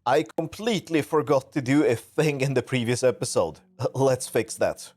I completely forgot to do a thing in the previous episode. Let's fix that.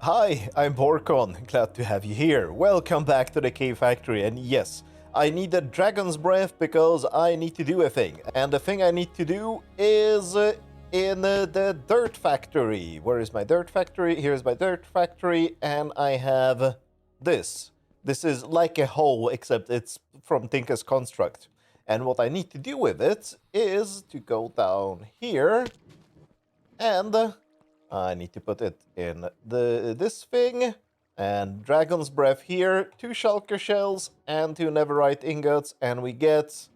Hi, I'm Borkon. Glad to have you here. Welcome back to the Cave Factory. And yes, I need a dragon's breath because I need to do a thing. And the thing I need to do is in the dirt factory. Where is my dirt factory? Here's my dirt factory. And I have this. This is like a hoe, except it's from Tinker's Construct. And what I need to do with it is to go down here and I need to put it in this thing, and Dragon's Breath here, 2 Shulker Shells, and 2 Netherite Ingots, and we get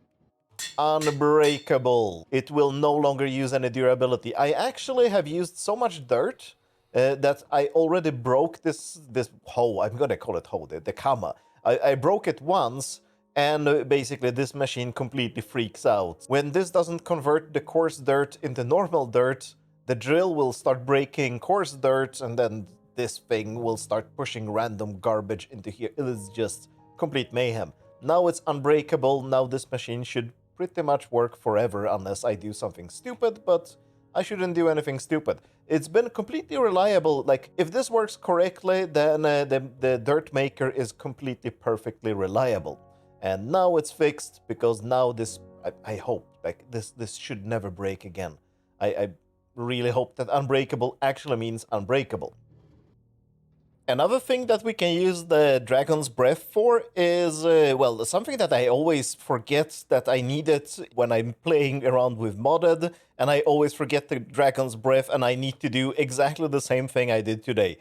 Unbreakable. It will no longer use any durability. I actually have used so much dirt that I already broke this hoe. I'm gonna call it hoe, the Kama. I broke it once, and basically this machine completely freaks out. When this doesn't convert the coarse dirt into normal dirt, the drill will start breaking coarse dirt, and then this thing will start pushing random garbage into here. It is just complete mayhem. Now it's unbreakable. Now this machine should pretty much work forever unless I do something stupid, but I shouldn't do anything stupid. It's been completely reliable. Like, if this works correctly, then the dirt maker is completely perfectly reliable. And now it's fixed, because now this, I hope, like, this should never break again. I really hope that unbreakable actually means unbreakable. Another thing that we can use the Dragon's Breath for is, well, something that I always forget that I need it when I'm playing around with modded, and I always forget the Dragon's Breath, and I need to do exactly the same thing I did today.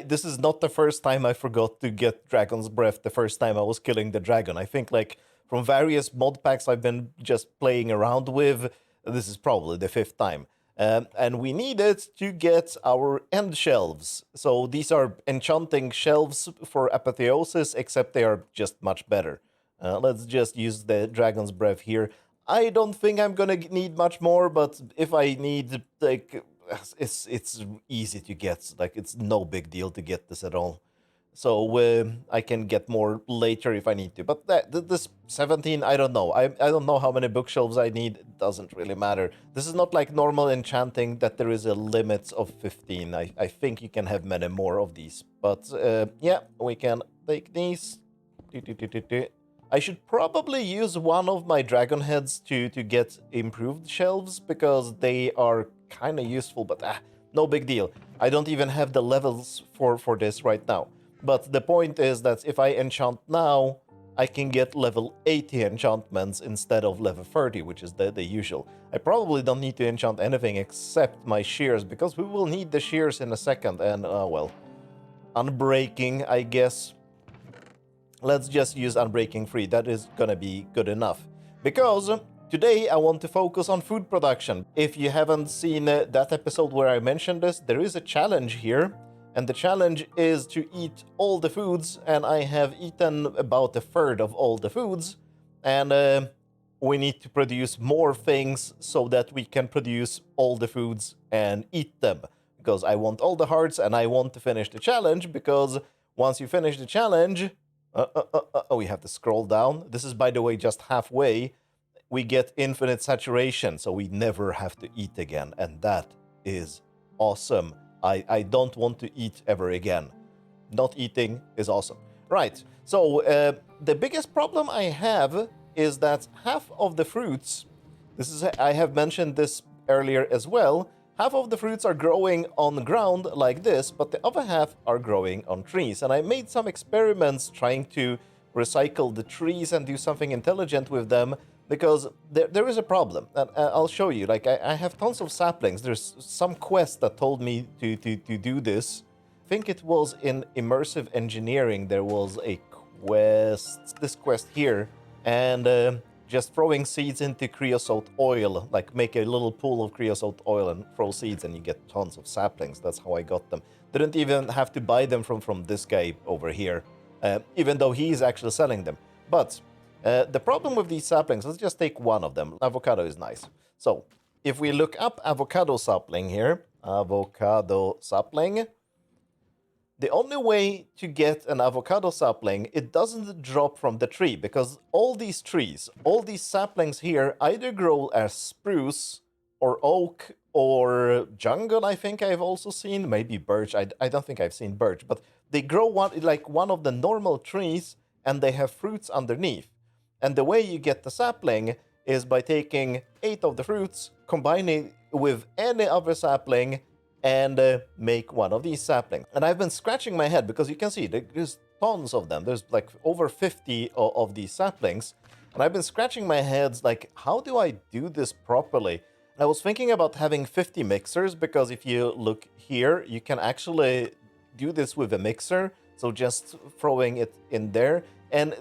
This is not the first time I forgot to get Dragon's Breath the first time I was killing the dragon. I think, like, from various mod packs I've been just playing around with, this is probably the 5th time. And we need it to get our end shelves. So these are enchanting shelves for apotheosis, except they are just much better. Let's just use the Dragon's Breath here. I don't think I'm gonna need much more, but if I need, like, it's easy to get. Like, it's no big deal to get this at all. So I can get more later if I need to. But this 17, I don't know. I don't know how many bookshelves I need. It doesn't really matter. This is not like normal enchanting that there is a limit of 15. I think you can have many more of these. But yeah, we can take these. I should probably use one of my dragon heads to get improved shelves, because they are kind of useful, but no big deal. I don't even have the levels for this right now. But the point is that if I enchant now, I can get level 80 enchantments instead of level 30, which is the usual. I probably don't need to enchant anything except my shears, because we will need the shears in a second, and, well, unbreaking, I guess. Let's just use unbreaking 3, that is gonna be good enough. Because today I want to focus on food production. If you haven't seen that episode where I mentioned this, there is a challenge here. And the challenge is to eat all the foods, and I have eaten about a third of all the foods. And we need to produce more things so that we can produce all the foods and eat them. Because I want all the hearts, and I want to finish the challenge, because once you finish the challenge... we have to scroll down. This is, by the way, just halfway. We get infinite saturation, so we never have to eat again. And that is awesome. I don't want to eat ever again. Not eating is awesome. Right, so the biggest problem I have is that half of the fruits, I have mentioned this earlier as well, half of the fruits are growing on the ground like this, but the other half are growing on trees. And I made some experiments trying to recycle the trees and do something intelligent with them, because there is a problem. And I'll show you. Like, I have tons of saplings. There's some quest that told me to do this. I think it was in immersive engineering. There was a quest, this quest here, and just throwing seeds into creosote oil, like make a little pool of creosote oil and throw seeds and you get tons of saplings. That's how I got them. Didn't even have to buy them from this guy over here, even though he's actually selling them. But the problem with these saplings, let's just take one of them. Avocado is nice. So if we look up avocado sapling here, avocado sapling, the only way to get an avocado sapling, it doesn't drop from the tree, because all these trees, all these saplings here either grow as spruce or oak or jungle, I think I've also seen, maybe birch. I don't think I've seen birch, but they grow like one of the normal trees and they have fruits underneath. And the way you get the sapling is by taking 8 of the fruits, combining with any other sapling, and make one of these saplings. And I've been scratching my head because you can see there's tons of them. There's like over 50 of these saplings. And I've been scratching my head like, how do I do this properly? I was thinking about having 50 mixers, because if you look here, you can actually do this with a mixer. So just throwing it in there. And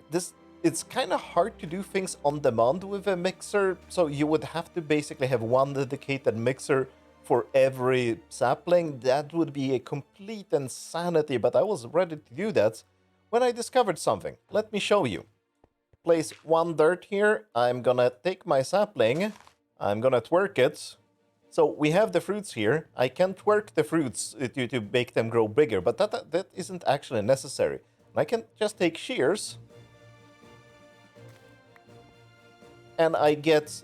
it's kind of hard to do things on demand with a mixer. So you would have to basically have one dedicated mixer for every sapling. That would be a complete insanity, but I was ready to do that when I discovered something. Let me show you. Place 1 dirt here. I'm gonna take my sapling. I'm gonna twerk it. So we have the fruits here. I can twerk the fruits to make them grow bigger, but that isn't actually necessary. I can just take shears, and I get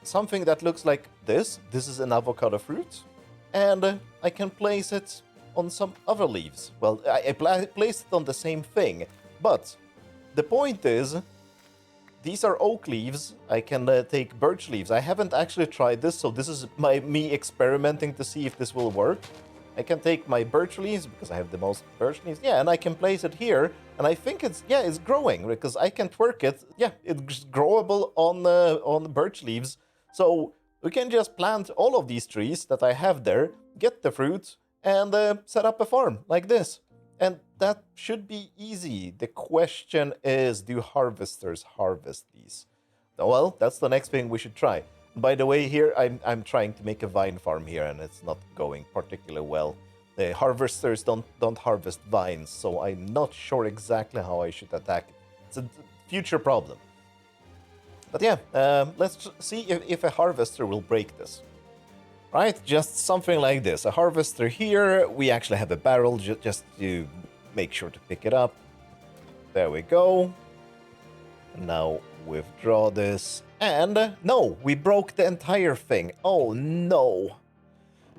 something that looks like this. This is an avocado fruit, and I can place it on some other leaves. Well, I placed it on the same thing, but the point is, these are oak leaves. I can take birch leaves. I haven't actually tried this, so this is me experimenting to see if this will work. I can take my birch leaves, because I have the most birch leaves. Yeah, and I can place it here, and I think it's growing, because I can twerk it. Yeah, it's growable on birch leaves. So we can just plant all of these trees that I have there, get the fruit, and set up a farm like this. And that should be easy. The question is, do harvesters harvest these? Well, that's the next thing we should try. By the way, here I'm trying to make a vine farm here, and it's not going particularly well. The harvesters don't harvest vines, so I'm not sure exactly how I should attack it. It's a future problem. But yeah, let's see if a harvester will break this. Right, just something like this. A harvester here. We actually have a barrel just to make sure to pick it up. There we go. Now withdraw this. And no, we broke the entire thing. Oh no.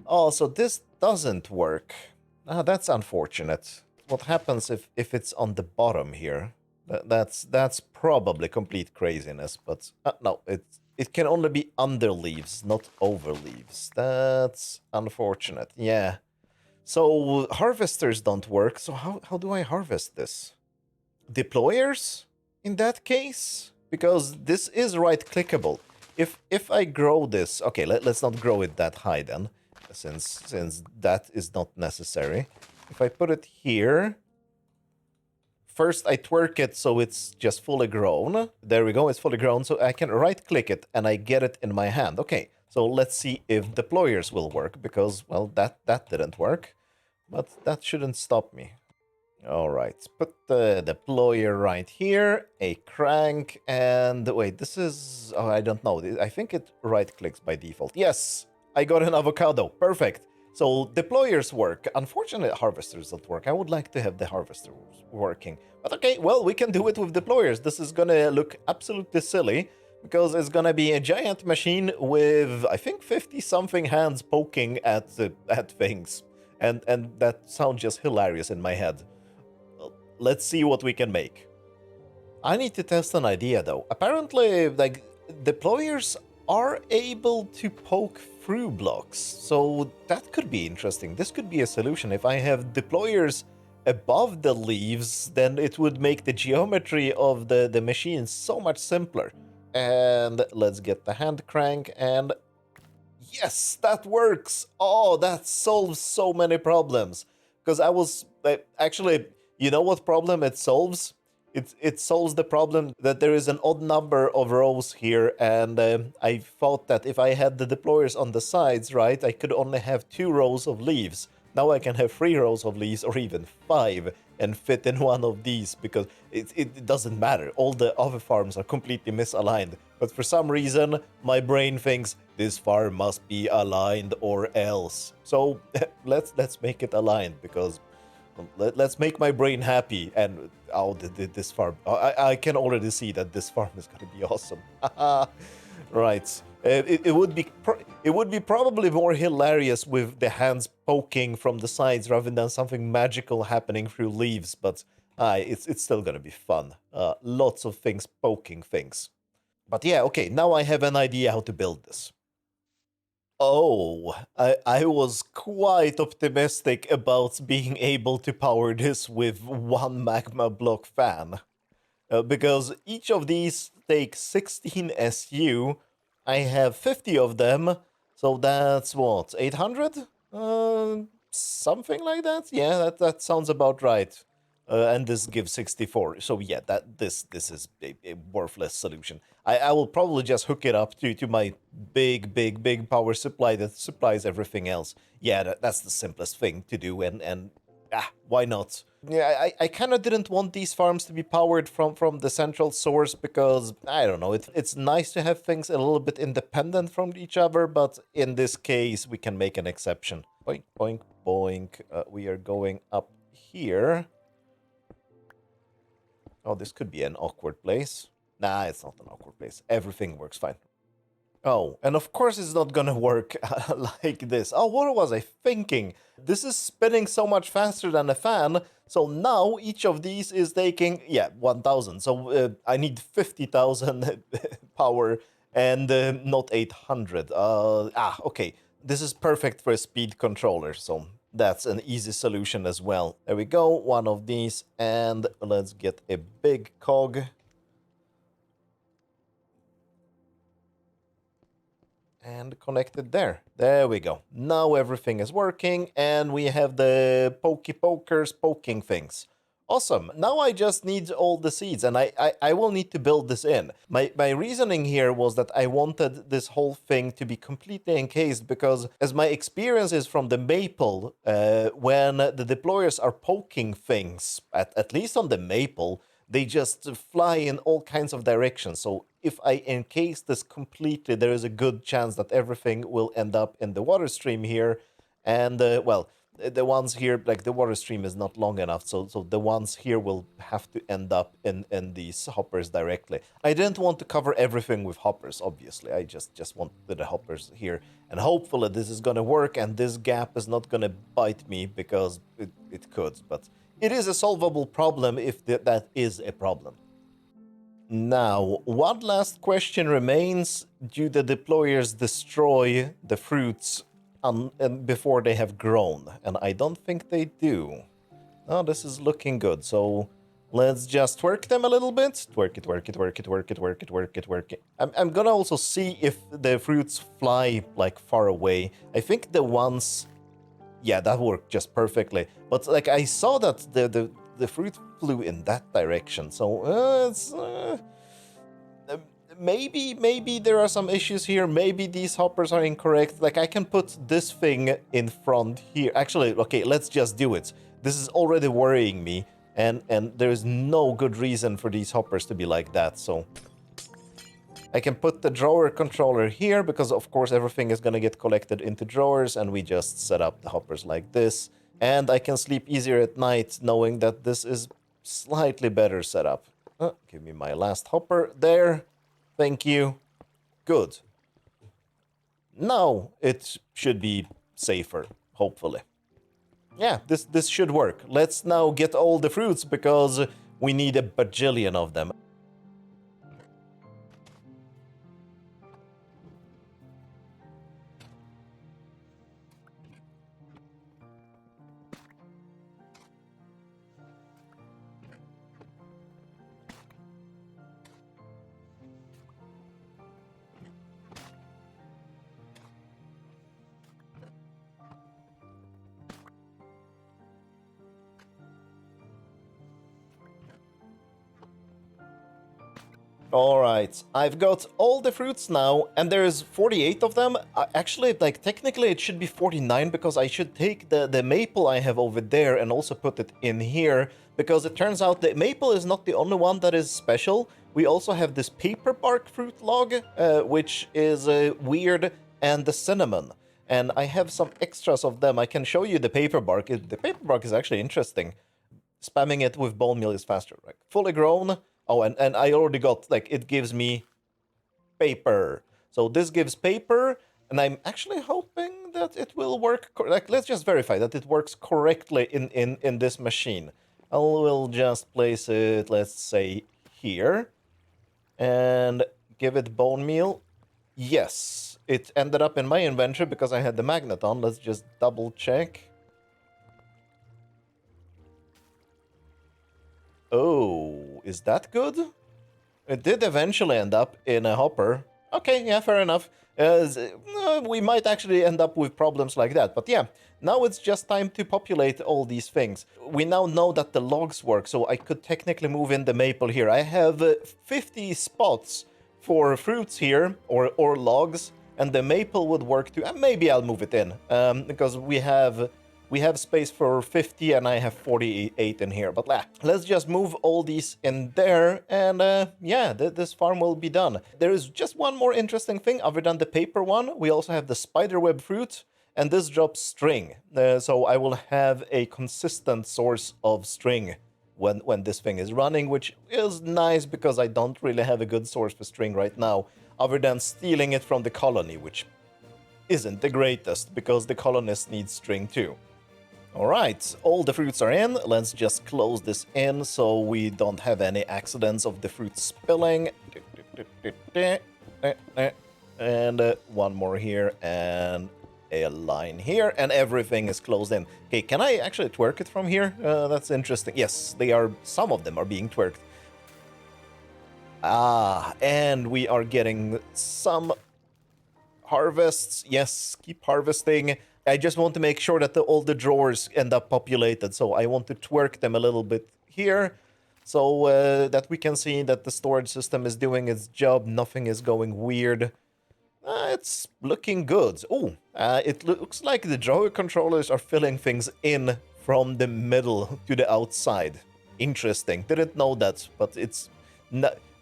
Oh, so this doesn't work. Ah, that's unfortunate. What happens if it's on the bottom here? That's probably complete craziness, but no, it can only be under leaves, not over leaves. That's unfortunate. Yeah. So harvesters don't work. So how do I harvest this? Deployers in that case? Because this is right-clickable. If I grow this, okay, let's not grow it that high then, since that is not necessary. If I put it here. First, I twerk it so it's just fully grown. There we go, it's fully grown. So I can right-click it and I get it in my hand. Okay, so let's see if deployers will work, because, well, that didn't work. But that shouldn't stop me. All right, put the deployer right here, a crank, and wait, this is... Oh, I don't know. I think it right-clicks by default. Yes, I got an avocado. Perfect. So deployers work. Unfortunately, harvesters don't work. I would like to have the harvester working. But okay, well, we can do it with deployers. This is gonna look absolutely silly, because it's gonna be a giant machine with, I think, 50-something hands poking at things. And that sounds just hilarious in my head. Let's see what we can make. I need to test an idea, though. Apparently, like, deployers are able to poke through blocks. So that could be interesting. This could be a solution. If I have deployers above the leaves, then it would make the geometry of the machine so much simpler. And let's get the hand crank, and yes, that works. Oh, that solves so many problems. Because I was actually, you know what problem it solves? It solves the problem that there is an odd number of rows here, and I thought that if I had the deployers on the sides, right, I could only have 2 rows of leaves. Now I can have 3 rows of leaves, or even 5, and fit in one of these, because it doesn't matter. All the other farms are completely misaligned. But for some reason, my brain thinks this farm must be aligned or else. So let's make it aligned, because let's make my brain happy. And oh, this farm, I can already see that this farm is going to be awesome. Right. It would be probably more hilarious with the hands poking from the sides rather than something magical happening through leaves, but it's still gonna be fun. Lots of things poking things. But yeah, okay, now I have an idea how to build this. Oh, I was quite optimistic about being able to power this with one magma block fan. Because each of these takes 16 SU. I have 50 of them, so that's what, 800? Something like that? Yeah, that sounds about right. And this gives 64. So yeah, this is a worthless solution. I will probably just hook it up to my big power supply that supplies everything else. Yeah, that's the simplest thing to do, and why not? Yeah, I kind of didn't want these farms to be powered from the central source, because, I don't know, it's nice to have things a little bit independent from each other, but in this case, we can make an exception. Boink, boink, boink. We are going up here. Oh, this could be an awkward place. Nah, it's not an awkward place. Everything works fine. Oh, and of course it's not gonna work like this. Oh, what was I thinking? This is spinning so much faster than a fan, so now each of these is taking, yeah, 1000. So I need 50,000 power and not 800. Okay. This is perfect for a speed controller, so that's an easy solution as well. There we go, one of these, and let's get a big cog. And connected there. There we go. Now everything is working, and we have the pokey pokers poking things. Awesome. Now I just need all the seeds, and I will need to build this in. My reasoning here was that I wanted this whole thing to be completely encased, because as my experience is from the maple, when the deployers are poking things, at least on the maple, they just fly in all kinds of directions. So if I encase this completely, there is a good chance that everything will end up in the water stream here. And, well, the ones here, like, the water stream is not long enough, so the ones here will have to end up in these hoppers directly. I didn't want to cover everything with hoppers, obviously. I just wanted the hoppers here. And hopefully this is gonna work, and this gap is not gonna bite me, because it could, but it is a solvable problem if that is a problem. Now, one last question remains. Do the deployers destroy the fruits before they have grown? And I don't think they do. Oh, this is looking good. So let's just twerk them a little bit. Twerk it, twerk it, twerk it, twerk it, twerk it, twerk it, twerk it. I'm gonna also see if the fruits fly, like, far away. I think the ones... Yeah, that worked just perfectly. But, like, I saw that the fruit flew in that direction, so maybe there are some issues here. Maybe these hoppers are incorrect. Like, I can put this thing in front here. Actually, okay, let's just do it. This is already worrying me, and there is no good reason for these hoppers to be like that, so... I can put the drawer controller here, because of course everything is gonna get collected into drawers, and we just set up the hoppers like this. And I can sleep easier at night knowing that this is slightly better setup. Give me my last hopper there. Thank you. Good. Now it should be safer, hopefully. Yeah, this should work. Let's now get all the fruits, because we need a bajillion of them. Alright, I've got all the fruits now, and there's 48 of them. Actually, like, technically it should be 49, because I should take the maple I have over there and also put it in here, because it turns out the maple is not the only one that is special. We also have this paper bark fruit log, which is weird, and the cinnamon. And I have some extras of them. I can show you the paper bark. The paper bark is actually interesting. Spamming it with bone meal is faster, right? Fully grown. Oh, and I already got, like, it gives me paper. So this gives paper, and I'm actually hoping that it will work. Like, let's just verify that it works correctly in this machine. I will just place it, let's say, here. And give it bone meal. Yes, it ended up in my inventory because I had the magnet on. Let's just double check. Oh, is that good? It did eventually end up in a hopper. Okay, yeah, fair enough. We might actually end up with problems like that. But yeah, now it's just time to populate all these things. We now know that the logs work, so I could technically move in the maple here. I have 50 spots for fruits here, or logs, and the maple would work too. And maybe I'll move it in, because we have space for 50 and I have 48 in here. But let's just move all these in there, and yeah, this farm will be done. There is just one more interesting thing other than the paper one. We also have the spiderweb fruit, and this drops string. So I will have a consistent source of string when this thing is running, which is nice because I don't really have a good source for string right now, other than stealing it from the colony, which isn't the greatest because the colonists need string too. Alright, all the fruits are in. Let's just close this in so we don't have any accidents of the fruit spilling. And one more here, and a line here, and everything is closed in. Okay, can I actually twerk it from here? That's interesting. Yes, some of them are being twerked. And we are getting some harvests. Yes, keep harvesting. I just want to make sure that all the drawers end up populated, so I want to twerk them a little bit here, so that we can see that the storage system is doing its job, nothing is going weird. It's looking good. Oh, it looks like the drawer controllers are filling things in from the middle to the outside. Interesting. Didn't know that, but it's...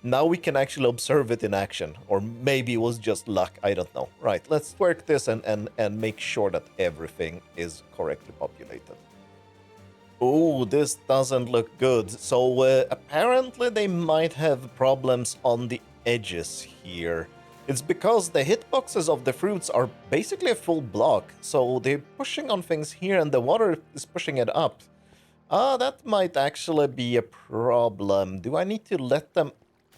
Now we can actually observe it in action. Or maybe it was just luck, I don't know. Right, let's work this and make sure that everything is correctly populated. Oh, this doesn't look good. So apparently they might have problems on the edges here. It's because the hitboxes of the fruits are basically a full block. So they're pushing on things here and the water is pushing it up. That might actually be a problem. Do I need to let them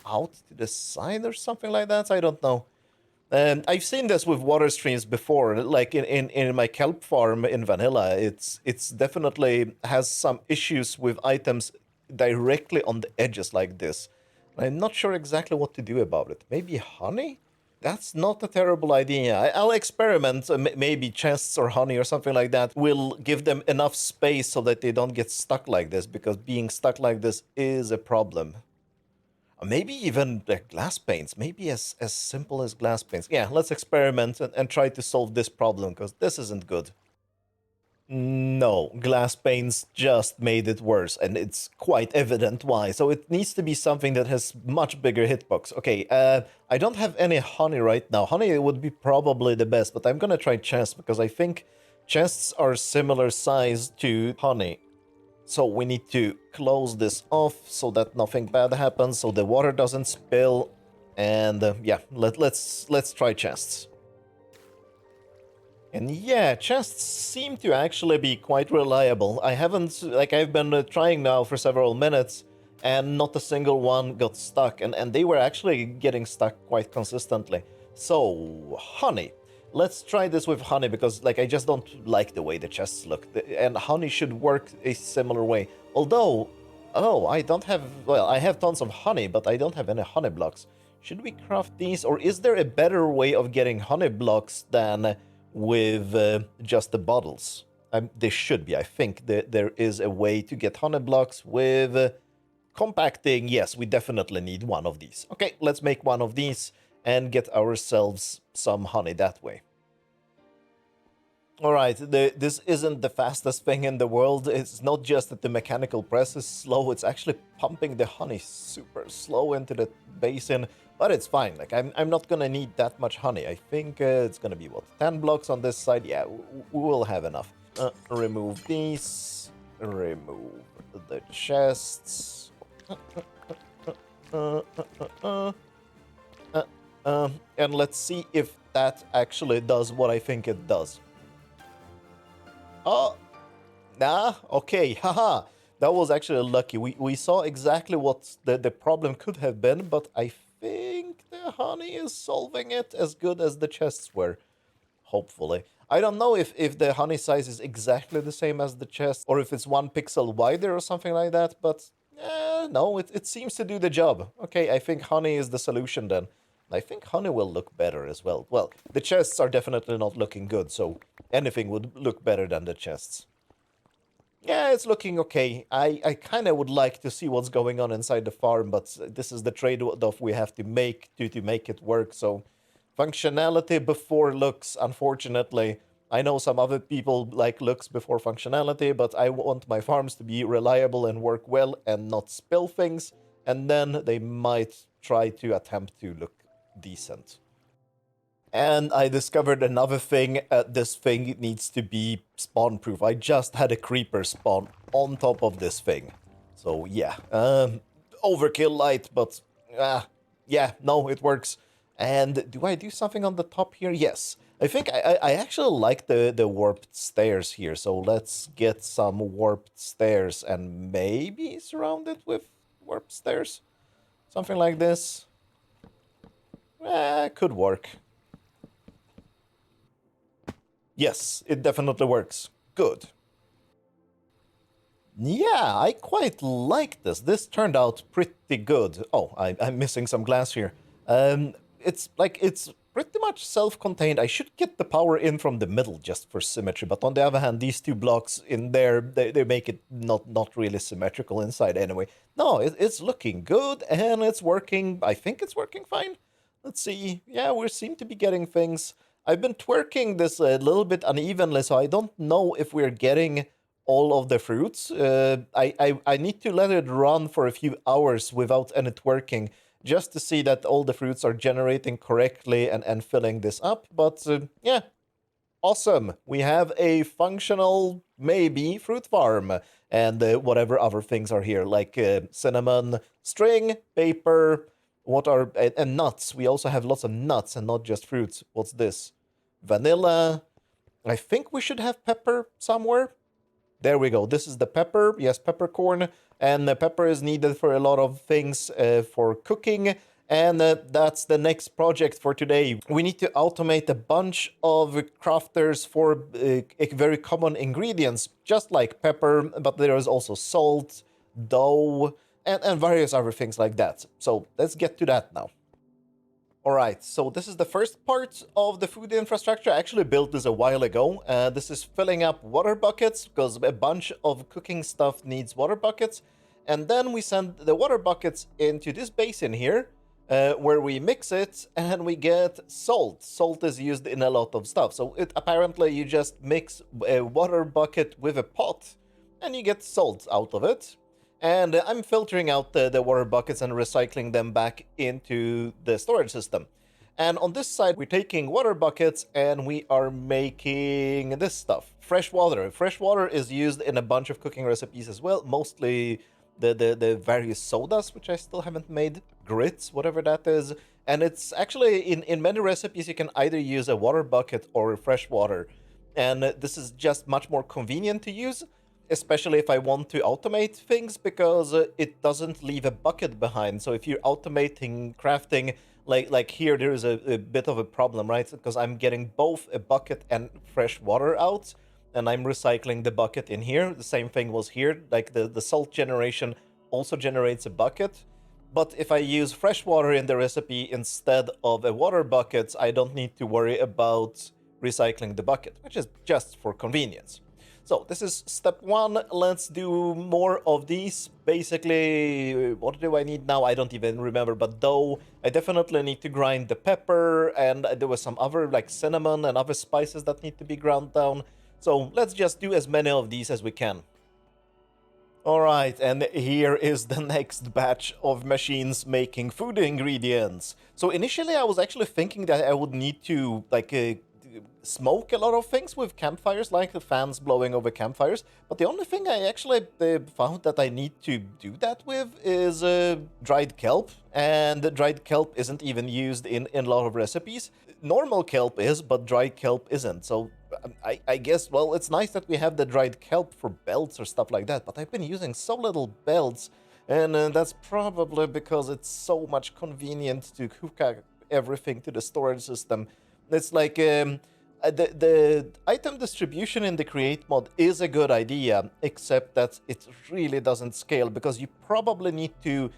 out to the side or something like that? I don't know. I've seen this with water streams before, like in my kelp farm in vanilla. It's definitely has some issues with items directly on the edges like this. I'm not sure exactly what to do about it. Maybe honey? That's not a terrible idea. I'll experiment. Maybe chests or honey or something like that will give them enough space so that they don't get stuck like this, because being stuck like this is a problem. Maybe even glass panes. Maybe as simple as glass panes. Yeah, let's experiment and try to solve this problem, because this isn't good. No, glass panes just made it worse, and it's quite evident why. So it needs to be something that has much bigger hitbox. Okay, I don't have any honey right now. Honey would be probably the best, but I'm gonna try chests, because I think chests are similar size to honey. So we need to close this off so that nothing bad happens, so the water doesn't spill. And yeah, let's try chests. And yeah, chests seem to actually be quite reliable. I've been trying now for several minutes, and not a single one got stuck, and they were actually getting stuck quite consistently. So, honey. Let's try this with honey, because I just don't like the way the chests look, and honey should work a similar way. Although, I don't have, well, I have tons of honey, but I don't have any honey blocks. Should we craft these, or is there a better way of getting honey blocks than with just the bottles? There should be. I think there is a way to get honey blocks with compacting, yes, we definitely need one of these. Okay, let's make one of these and get ourselves some honey that way. Alright, this isn't the fastest thing in the world. It's not just that the mechanical press is slow, it's actually pumping the honey super slow into the basin. But it's fine, like, I'm not gonna need that much honey. I think it's gonna be, what, 10 blocks on this side? Yeah, we will have enough. Remove these. Remove the chests. And let's see if that actually does what I think it does. Oh, nah, okay, haha. That was actually lucky. We saw exactly what the problem could have been, but I think the honey is solving it as good as the chests were. Hopefully. I don't know if the honey size is exactly the same as the chest, or if it's 1 pixel wider or something like that, but no, it seems to do the job. Okay, I think honey is the solution then. I think honey will look better as well. Well, the chests are definitely not looking good, so anything would look better than the chests. Yeah, it's looking okay. I kind of would like to see what's going on inside the farm, but this is the trade-off we have to make to make it work, so functionality before looks, unfortunately. I know some other people like looks before functionality, but I want my farms to be reliable and work well and not spill things, and then they might try to attempt to look decent. And I discovered another thing. This thing needs to be spawn-proof. I just had a creeper spawn on top of this thing. So, yeah. Overkill light, but... yeah, no, it works. And do I do something on the top here? Yes. I think I actually like the warped stairs here. So let's get some warped stairs and maybe surround it with warped stairs. Something like this. Could work. Yes, it definitely works. Good. Yeah, I quite like this. This turned out pretty good. Oh, I'm missing some glass here. It's pretty much self-contained. I should get the power in from the middle just for symmetry, but on the other hand, these 2 blocks in there, they make it not really symmetrical inside anyway. No, it's looking good, and it's working. I think it's working fine. Let's see. Yeah, we seem to be getting things. I've been twerking this a little bit unevenly, so I don't know if we're getting all of the fruits. I need to let it run for a few hours without any twerking, just to see that all the fruits are generating correctly and filling this up. But yeah, awesome. We have a functional, maybe, fruit farm. And whatever other things are here, like cinnamon, string, paper, and nuts. We also have lots of nuts and not just fruits. What's this? Vanilla. I think we should have pepper somewhere. There we go. This is the pepper. Yes, peppercorn. And the pepper is needed for a lot of things for cooking. And that's the next project for today. We need to automate a bunch of crafters for very common ingredients, just like pepper, but there is also salt, dough, and various other things like that. So let's get to that now. Alright, so this is the first part of the food infrastructure. I actually built this a while ago. This is filling up water buckets, because a bunch of cooking stuff needs water buckets. And then we send the water buckets into this basin here, where we mix it, and we get salt. Salt is used in a lot of stuff. So apparently you just mix a water bucket with a pot, and you get salt out of it. And I'm filtering out the water buckets and recycling them back into the storage system. And on this side, we're taking water buckets and we are making this stuff. Fresh water. Fresh water is used in a bunch of cooking recipes as well. Mostly the various sodas, which I still haven't made. Grits, whatever that is. And it's actually, in many recipes, you can either use a water bucket or fresh water. And this is just much more convenient to use. Especially if I want to automate things, because it doesn't leave a bucket behind. So if you're automating crafting, like here, there is a bit of a problem, right? Because I'm getting both a bucket and fresh water out, and I'm recycling the bucket in here. The same thing was here. Like the salt generation also generates a bucket. But if I use fresh water in the recipe instead of a water bucket, I don't need to worry about recycling the bucket, which is just for convenience. So this is step 1. Let's do more of these. Basically, what do I need now? I don't even remember, but dough. I definitely need to grind the pepper, and there was some other like cinnamon and other spices that need to be ground down. So let's just do as many of these as we can. Alright, and here is the next batch of machines making food ingredients. So initially I was actually thinking that I would need to like smoke a lot of things with campfires, like the fans blowing over campfires, but the only thing I actually found that I need to do that with is dried kelp, and dried kelp isn't even used in a lot of recipes. Normal kelp is, but dried kelp isn't, so I guess, well, it's nice that we have the dried kelp for belts or stuff like that, but I've been using so little belts, and that's probably because it's so much convenient to hook up everything to the storage system. It's like, the item distribution in the create mod is a good idea, except that it really doesn't scale, because you probably need to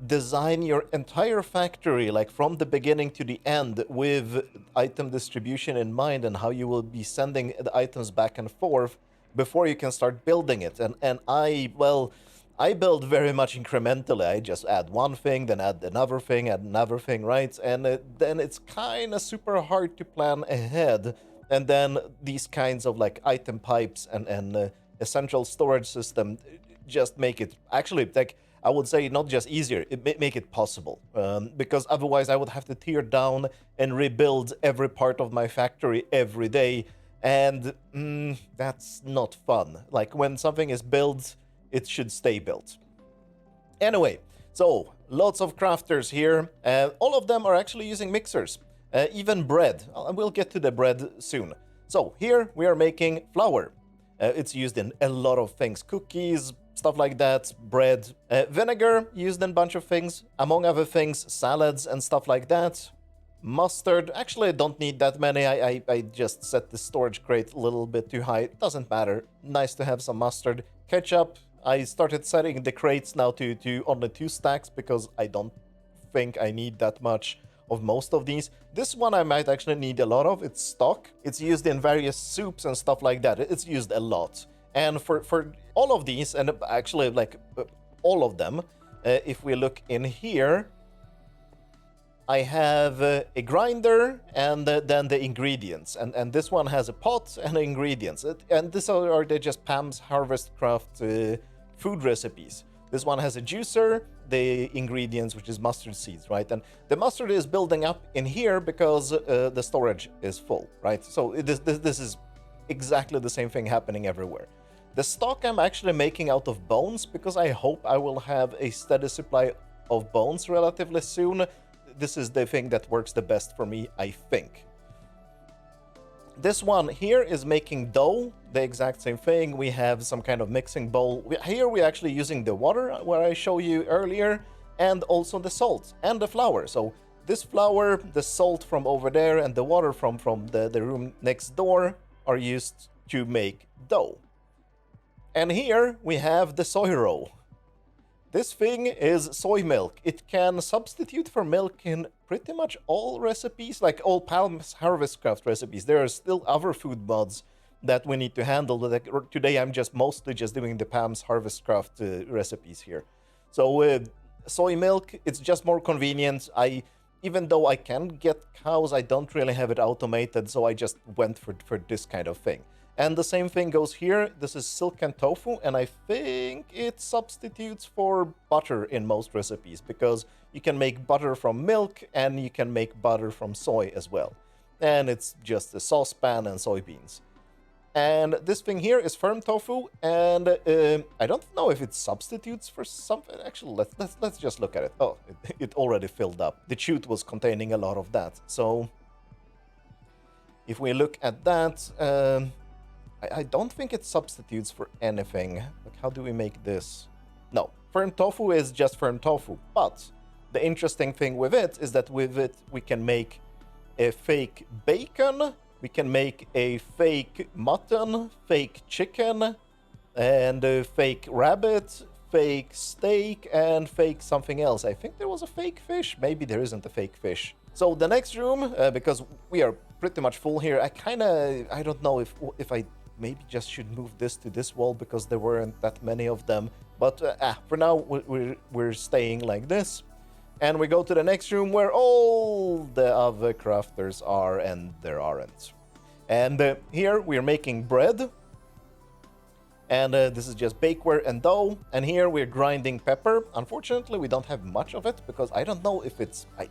design your entire factory, like from the beginning to the end, with item distribution in mind and how you will be sending the items back and forth before you can start building it. And I build very much incrementally. I just add one thing, then add another thing, right? And then it's kind of super hard to plan ahead. And then these kinds of like item pipes and a central storage system just make it actually, like, I would say not just easier, it make it possible. Because otherwise I would have to tear down and rebuild every part of my factory every day. And that's not fun. Like, when something is built, it should stay built. Anyway, so lots of crafters here. All of them are actually using mixers. Even bread. We'll get to the bread soon. So here we are making flour. It's used in a lot of things. Cookies, stuff like that, bread. Vinegar, used in a bunch of things. Among other things, salads and stuff like that. Mustard, actually I don't need that many. I just set the storage crate a little bit too high. It doesn't matter. Nice to have some mustard. Ketchup, I started setting the crates now to only 2 stacks, because I don't think I need that much of most of these. This one I might actually need a lot of. It's stock. It's used in various soups and stuff like that. It's used a lot. And for all of these, and actually like all of them, if we look in here, I have a grinder and then the ingredients. And this one has a pot and ingredients. And these are just Pam's Harvest Craft food recipes. This one has a juicer, the ingredients, which is mustard seeds, right? And the mustard is building up in here because the storage is full, right? So this is exactly the same thing happening everywhere. The stock I'm actually making out of bones, because I hope I will have a steady supply of bones relatively soon. This is the thing that works the best for me, I think. This one here is making dough, the exact same thing. We have some kind of mixing bowl. Here we're actually using the water, where I showed you earlier, and also the salt and the flour. So this flour, the salt from over there, and the water from the room next door are used to make dough. And here we have the soy roe. This thing is soy milk. It can substitute for milk in pretty much all recipes, like all Palm's Harvest Craft recipes. There are still other food mods that we need to handle. Today I'm mostly just doing the Palm's Harvest Craft recipes here. So soy milk, it's just more convenient. Even though I can get cows, I don't really have it automated, so I just went for this kind of thing. And the same thing goes here. This is silken tofu, and I think it substitutes for butter in most recipes, because you can make butter from milk and you can make butter from soy as well. And it's just a saucepan and soybeans. And this thing here is firm tofu, and I don't know if it substitutes for something. Actually, let's just look at it. Oh, it already filled up. The chute was containing a lot of that. So if we look at that, I don't think it substitutes for anything. Like, how do we make this? No, firm tofu is just firm tofu. But the interesting thing with it is that with it, we can make a fake bacon, we can make a fake mutton, fake chicken, and a fake rabbit, fake steak, and fake something else. I think there was a fake fish. Maybe there isn't a fake fish. So the next room, because we are pretty much full here, I don't know if I maybe just should move this to this wall because there weren't that many of them. But for now, we're staying like this. And we go to the next room where all the other crafters are, and there aren't. And here we're making bread. And this is just bakeware and dough. And here we're grinding pepper. Unfortunately, we don't have much of it because I don't know if it's... I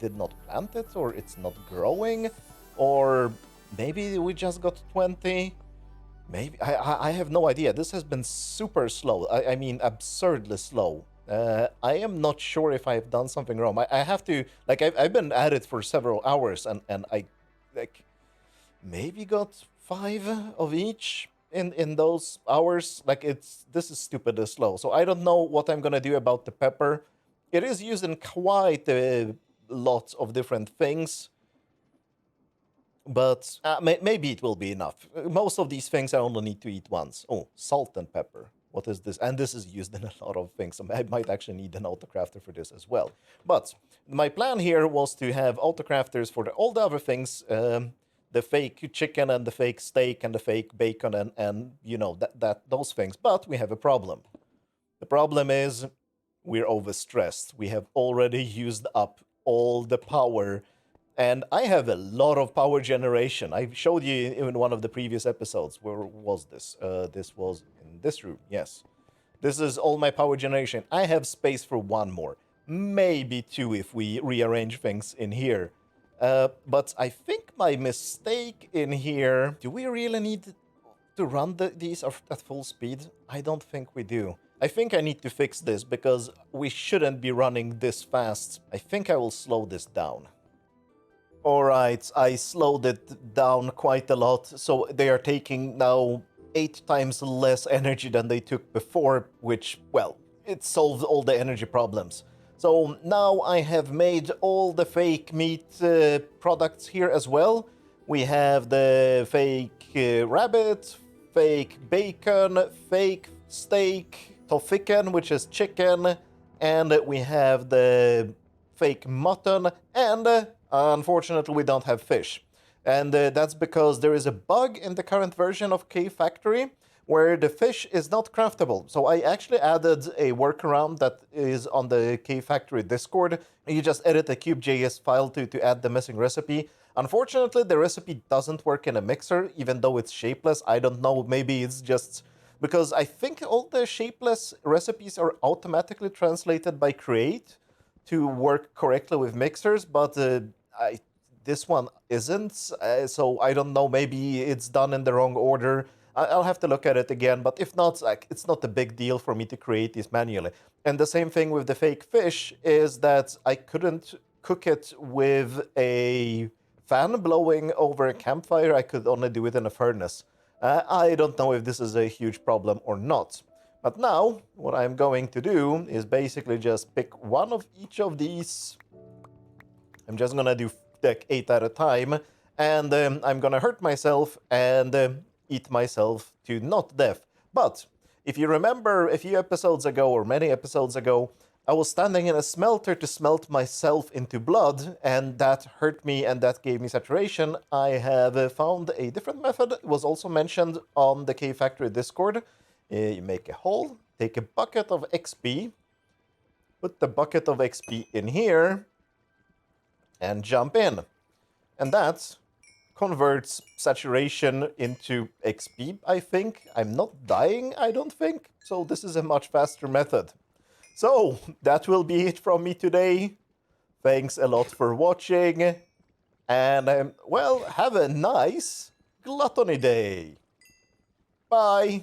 did not plant it, or it's not growing. Or maybe we just got 20. Maybe. I have no idea. This has been super slow. I mean, absurdly slow. I am not sure if I've done something wrong. I have to... Like, I've been at it for several hours, and I... Like, maybe got 5 of each in those hours. Like, this is stupidly slow. So I don't know what I'm gonna do about the pepper. It is used in quite a lot of different things. But maybe it will be enough. Most of these things I only need to eat once. Oh, salt and pepper. What is this? And this is used in a lot of things. So I might actually need an autocrafter for this as well. But my plan here was to have autocrafters for all the other things. The fake chicken and the fake steak and the fake bacon and you know, those things. But we have a problem. The problem is we're overstressed. We have already used up all the power. And I have a lot of power generation. I showed you in one of the previous episodes. Where was this? This was in this room, yes. This is all my power generation. I have space for 1 more. Maybe 2 if we rearrange things in here. But I think my mistake in here... Do we really need to run these at full speed? I don't think we do. I think I need to fix this because we shouldn't be running this fast. I think I will slow this down. Alright, I slowed it down quite a lot, so they are taking now 8 times less energy than they took before, which, well, it solved all the energy problems. So now I have made all the fake meat products here as well. We have the fake rabbit, fake bacon, fake steak, tofiken, which is chicken, and we have the fake mutton, and unfortunately we don't have fish. And that's because there is a bug in the current version of K Factory where the fish is not craftable. So I actually added a workaround that is on the K Factory Discord. You just edit the cube.js file to add the missing recipe. Unfortunately, the recipe doesn't work in a mixer, even though it's shapeless. I don't know, maybe it's just... Because I think all the shapeless recipes are automatically translated by Create to work correctly with mixers, but this one isn't, so I don't know, maybe it's done in the wrong order. I'll have to look at it again, but if not, like, it's not a big deal for me to create this manually. And the same thing with the fake fish is that I couldn't cook it with a fan blowing over a campfire. I could only do it in a furnace. I don't know if this is a huge problem or not. But now, what I'm going to do is basically just pick one of each of these. I'm just gonna do like 8 at a time, and I'm gonna hurt myself and eat myself to not death. But if you remember a few episodes ago, or many episodes ago, I was standing in a smelter to smelt myself into blood, and that hurt me and that gave me saturation. I have found a different method. It was also mentioned on the K Factory Discord. You make a hole, take a bucket of XP, put the bucket of XP in here, and jump in. And that converts saturation into XP, I think. I'm not dying, I don't think. So this is a much faster method. So that will be it from me today. Thanks a lot for watching. And, well, have a nice Gluttony day. Bye.